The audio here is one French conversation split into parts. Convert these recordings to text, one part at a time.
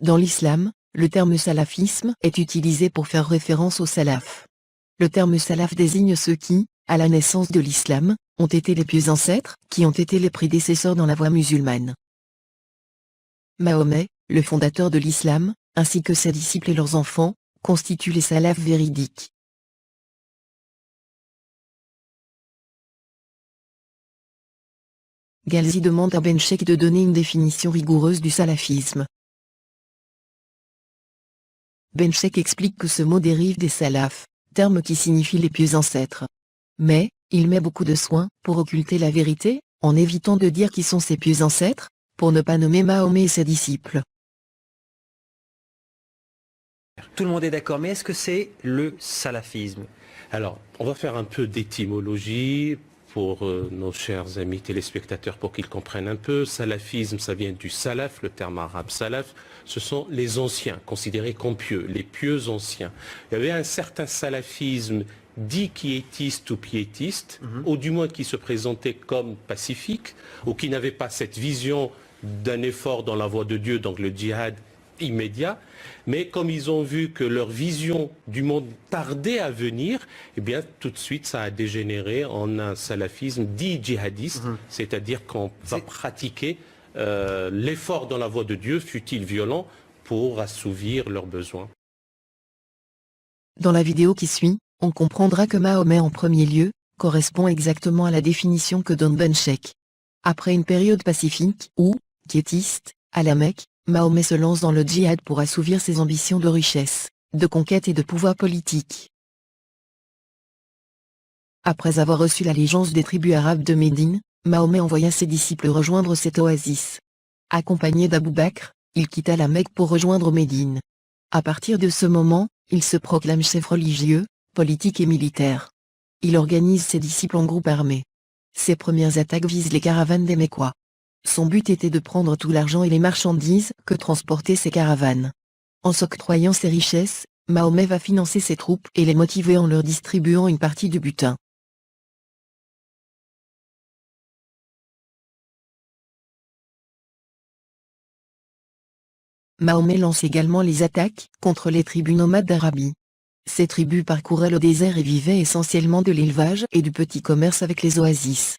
Dans l'islam, le terme salafisme est utilisé pour faire référence aux salafs. Le terme salaf désigne ceux qui, à la naissance de l'islam, ont été les pieux ancêtres, qui ont été les prédécesseurs dans la voie musulmane. Mahomet, le fondateur de l'islam, ainsi que ses disciples et leurs enfants, constituent les salafs véridiques. Ghalzi demande à Ben Sheikh de donner une définition rigoureuse du salafisme. Ben Sheikh explique que ce mot dérive des salafs, terme qui signifie les pieux ancêtres. Mais, il met beaucoup de soin pour occulter la vérité, en évitant de dire qui sont ces pieux ancêtres, pour ne pas nommer Mahomet et ses disciples. Tout le monde est d'accord, mais est-ce que c'est le salafisme? Alors, on va faire un peu d'étymologie pour nos chers amis téléspectateurs pour qu'ils comprennent un peu. Salafisme, ça vient du salaf, le terme arabe salaf. Ce sont les anciens, considérés comme pieux, les pieux anciens. Il y avait un certain salafisme dit quiétiste ou piétiste, ou du moins qui se présentait comme pacifique, ou qui n'avait pas cette vision d'un effort dans la voie de Dieu, donc le djihad immédiat, mais comme ils ont vu que leur vision du monde tardait à venir, eh bien tout de suite ça a dégénéré en un salafisme dit djihadiste, c'est-à-dire qu'on va pratiquer l'effort dans la voie de Dieu, fût-il violent, pour assouvir leurs besoins. Dans la vidéo qui suit, on comprendra que Mahomet en premier lieu, correspond exactement à la définition que donne Ben Sheikh. Après une période pacifique, ou, quiétiste, à la Mecque, Mahomet se lance dans le djihad pour assouvir ses ambitions de richesse, de conquête et de pouvoir politique. Après avoir reçu l'allégeance des tribus arabes de Médine, Mahomet envoya ses disciples rejoindre cette oasis. Accompagné d'Abou Bakr, il quitta la Mecque pour rejoindre Médine. À partir de ce moment, il se proclame chef religieux, politique et militaire. Il organise ses disciples en groupes armés. Ses premières attaques visent les caravanes des Mécois. Son but était de prendre tout l'argent et les marchandises que transportaient ces caravanes. En s'octroyant ces richesses, Mahomet va financer ses troupes et les motiver en leur distribuant une partie du butin. Mahomet lance également les attaques contre les tribus nomades d'Arabie. Ces tribus parcouraient le désert et vivaient essentiellement de l'élevage et du petit commerce avec les oasis.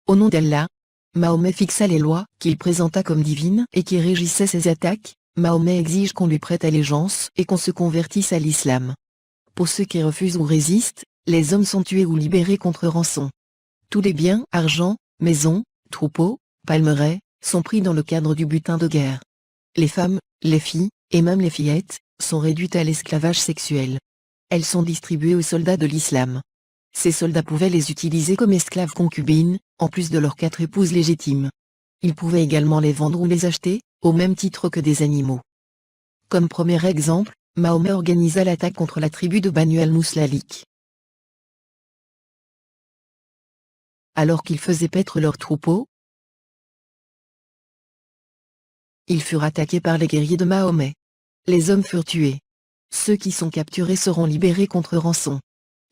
Au nom d'Allah, Mahomet fixa les lois qu'il présenta comme divines et qui régissaient ses attaques. Mahomet exige qu'on lui prête allégeance et qu'on se convertisse à l'islam. Pour ceux qui refusent ou résistent, les hommes sont tués ou libérés contre rançon. Tous les biens, argent, maisons, troupeaux, palmeraies, sont pris dans le cadre du butin de guerre. Les femmes, les filles, et même les fillettes, sont réduites à l'esclavage sexuel. Elles sont distribuées aux soldats de l'islam. Ces soldats pouvaient les utiliser comme esclaves concubines, en plus de leurs 4 épouses légitimes. Ils pouvaient également les vendre ou les acheter, au même titre que des animaux. Comme premier exemple, Mahomet organisa l'attaque contre la tribu de Banu al-Muslalik. Alors qu'ils faisaient paître leurs troupeaux, ils furent attaqués par les guerriers de Mahomet. Les hommes furent tués. Ceux qui sont capturés seront libérés contre rançon.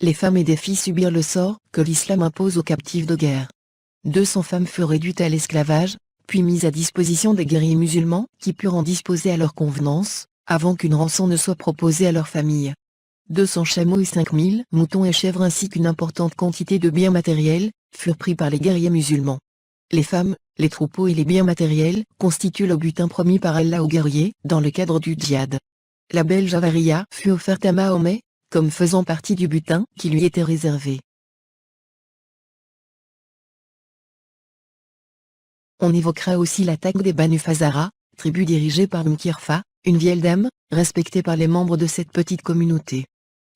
Les femmes et des filles subirent le sort que l'islam impose aux captifs de guerre. 200 femmes furent réduites à l'esclavage, puis mises à disposition des guerriers musulmans qui purent en disposer à leur convenance, avant qu'une rançon ne soit proposée à leur famille. 200 chameaux et 5000 moutons et chèvres ainsi qu'une importante quantité de biens matériels, furent pris par les guerriers musulmans. Les femmes, les troupeaux et les biens matériels constituent le butin promis par Allah aux guerriers dans le cadre du djihad. La belle Javaria fut offerte à Mahomet, comme faisant partie du butin qui lui était réservé. On évoquera aussi l'attaque des Banu Fazara, tribu dirigée par Mkirfa, une vieille dame, respectée par les membres de cette petite communauté.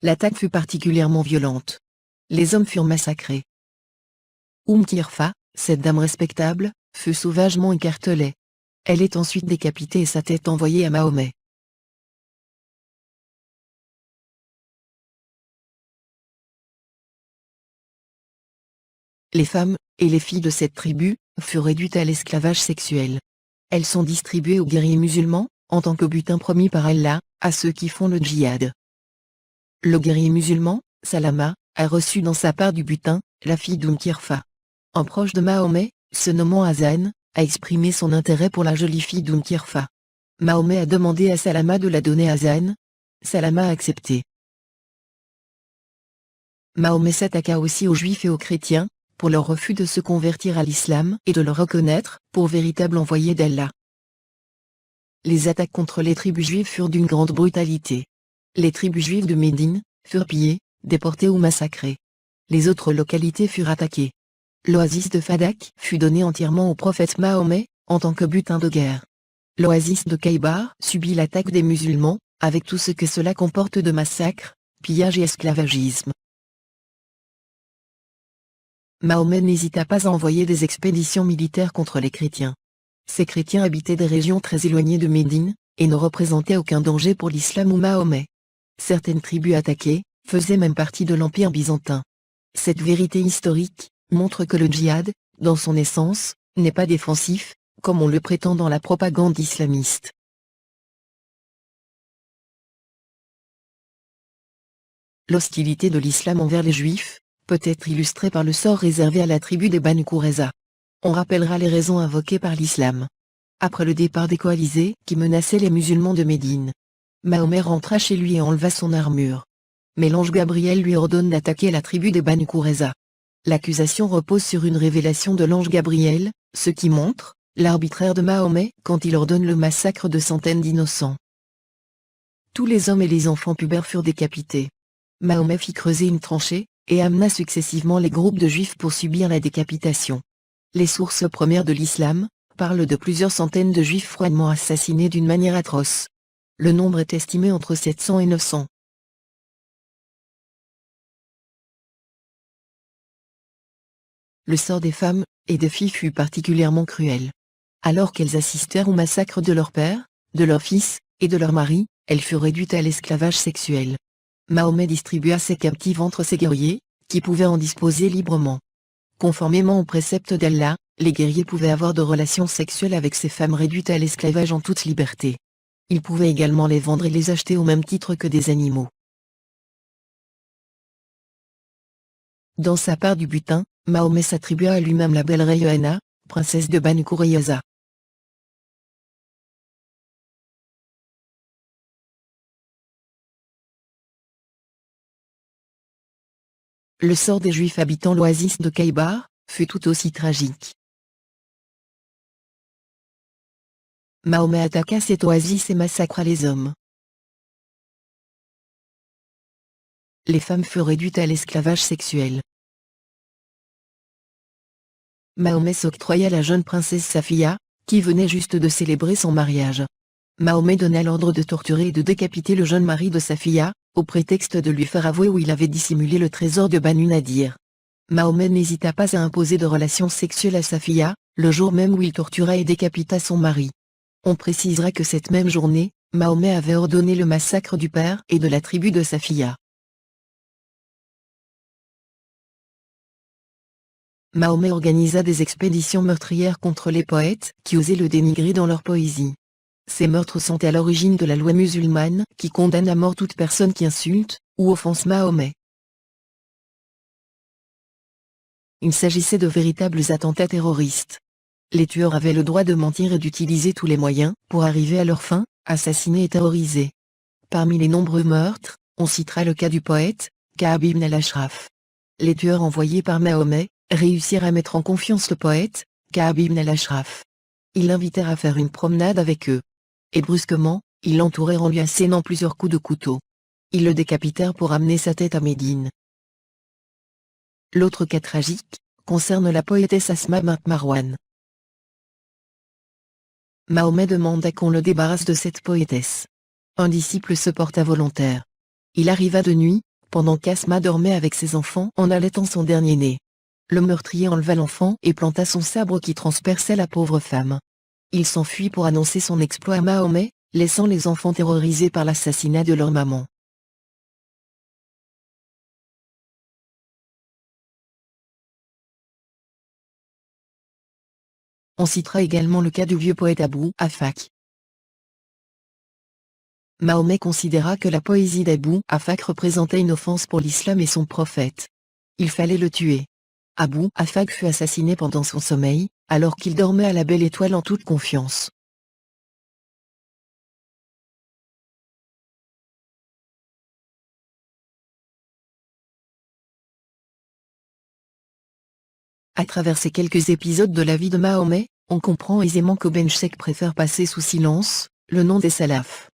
L'attaque fut particulièrement violente. Les hommes furent massacrés. Mkirfa, cette dame respectable, fut sauvagement écartelée. Elle est ensuite décapitée et sa tête envoyée à Mahomet. Les femmes, et les filles de cette tribu, furent réduites à l'esclavage sexuel. Elles sont distribuées aux guerriers musulmans, en tant que butin promis par Allah, à ceux qui font le djihad. Le guerrier musulman, Salama, a reçu dans sa part du butin, la fille d'Mkirfa. Un proche de Mahomet, se nommant Hazan, a exprimé son intérêt pour la jolie fille d'Mkirfa. Mahomet a demandé à Salama de la donner à Hassan. Salama a accepté. Mahomet s'attaqua aussi aux Juifs et aux chrétiens, pour leur refus de se convertir à l'islam et de le reconnaître pour véritable envoyé d'Allah. Les attaques contre les tribus juives furent d'une grande brutalité. Les tribus juives de Médine furent pillées, déportées ou massacrées. Les autres localités furent attaquées. L'oasis de Fadak fut donnée entièrement au prophète Mahomet, en tant que butin de guerre. L'oasis de Khaybar subit l'attaque des musulmans, avec tout ce que cela comporte de massacres, pillages et esclavagisme. Mahomet n'hésita pas à envoyer des expéditions militaires contre les chrétiens. Ces chrétiens habitaient des régions très éloignées de Médine, et ne représentaient aucun danger pour l'islam ou Mahomet. Certaines tribus attaquées faisaient même partie de l'Empire byzantin. Cette vérité historique montre que le djihad, dans son essence, n'est pas défensif, comme on le prétend dans la propagande islamiste. L'hostilité de l'islam envers les Juifs peut être illustrée par le sort réservé à la tribu des Banu Qurayza. On rappellera les raisons invoquées par l'islam. Après le départ des coalisés qui menaçaient les musulmans de Médine, Mahomet rentra chez lui et enleva son armure. Mais l'ange Gabriel lui ordonne d'attaquer la tribu des Banu Qurayza. L'accusation repose sur une révélation de l'ange Gabriel, ce qui montre l'arbitraire de Mahomet quand il ordonne le massacre de centaines d'innocents. Tous les hommes et les enfants pubères furent décapités. Mahomet fit creuser une tranchée, et amena successivement les groupes de juifs pour subir la décapitation. Les sources premières de l'islam parlent de plusieurs centaines de juifs froidement assassinés d'une manière atroce. Le nombre est estimé entre 700 et 900. Le sort des femmes et des filles fut particulièrement cruel. Alors qu'elles assistèrent au massacre de leur père, de leurs fils, et de leurs maris, elles furent réduites à l'esclavage sexuel. Mahomet distribua ses captives entre ses guerriers, qui pouvaient en disposer librement. Conformément aux préceptes d'Allah, les guerriers pouvaient avoir de relations sexuelles avec ces femmes réduites à l'esclavage en toute liberté. Ils pouvaient également les vendre et les acheter au même titre que des animaux. Dans sa part du butin, Mahomet s'attribua à lui-même la belle Rayhana, princesse de Banu Qurayza. Le sort des Juifs habitant l'oasis de Khaybar fut tout aussi tragique. Mahomet attaqua cette oasis et massacra les hommes. Les femmes furent réduites à l'esclavage sexuel. Mahomet s'octroya la jeune princesse Safiya, qui venait juste de célébrer son mariage. Mahomet donna l'ordre de torturer et de décapiter le jeune mari de Safiya, au prétexte de lui faire avouer où il avait dissimulé le trésor de Banu Nadir. Mahomet n'hésita pas à imposer de relations sexuelles à Safiya, le jour même où il tortura et décapita son mari. On précisera que cette même journée, Mahomet avait ordonné le massacre du père et de la tribu de Safiya. Mahomet organisa des expéditions meurtrières contre les poètes qui osaient le dénigrer dans leur poésie. Ces meurtres sont à l'origine de la loi musulmane qui condamne à mort toute personne qui insulte ou offense Mahomet. Il s'agissait de véritables attentats terroristes. Les tueurs avaient le droit de mentir et d'utiliser tous les moyens pour arriver à leur fin, assassiner et terroriser. Parmi les nombreux meurtres, on citera le cas du poète, Ka'b ibn al-Ashraf. Les tueurs envoyés par Mahomet réussirent à mettre en confiance le poète, Ka'b ibn al-Ashraf. Ils l'invitèrent à faire une promenade avec eux. Et brusquement, ils l'entourèrent en lui assénant plusieurs coups de couteau. Ils le décapitèrent pour amener sa tête à Médine. L'autre cas tragique concerne la poétesse Asma bint Marwan. Mahomet demanda qu'on le débarrasse de cette poétesse. Un disciple se porta volontaire. Il arriva de nuit, pendant qu'Asma dormait avec ses enfants en allaitant son dernier-né. Le meurtrier enleva l'enfant et planta son sabre qui transperçait la pauvre femme. Il s'enfuit pour annoncer son exploit à Mahomet, laissant les enfants terrorisés par l'assassinat de leur maman. On citera également le cas du vieux poète Abou Afak. Mahomet considéra que la poésie d'Abou Afak représentait une offense pour l'islam et son prophète. Il fallait le tuer. Abou Afak fut assassiné pendant son sommeil, alors qu'il dormait à la belle étoile en toute confiance. À travers ces quelques épisodes de la vie de Mahomet, on comprend aisément que Ben Sheikh préfère passer sous silence le nom des salafs.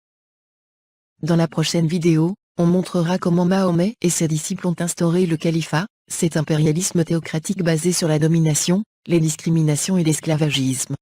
Dans la prochaine vidéo, on montrera comment Mahomet et ses disciples ont instauré le califat, cet impérialisme théocratique basé sur la domination, les discriminations et l'esclavagisme.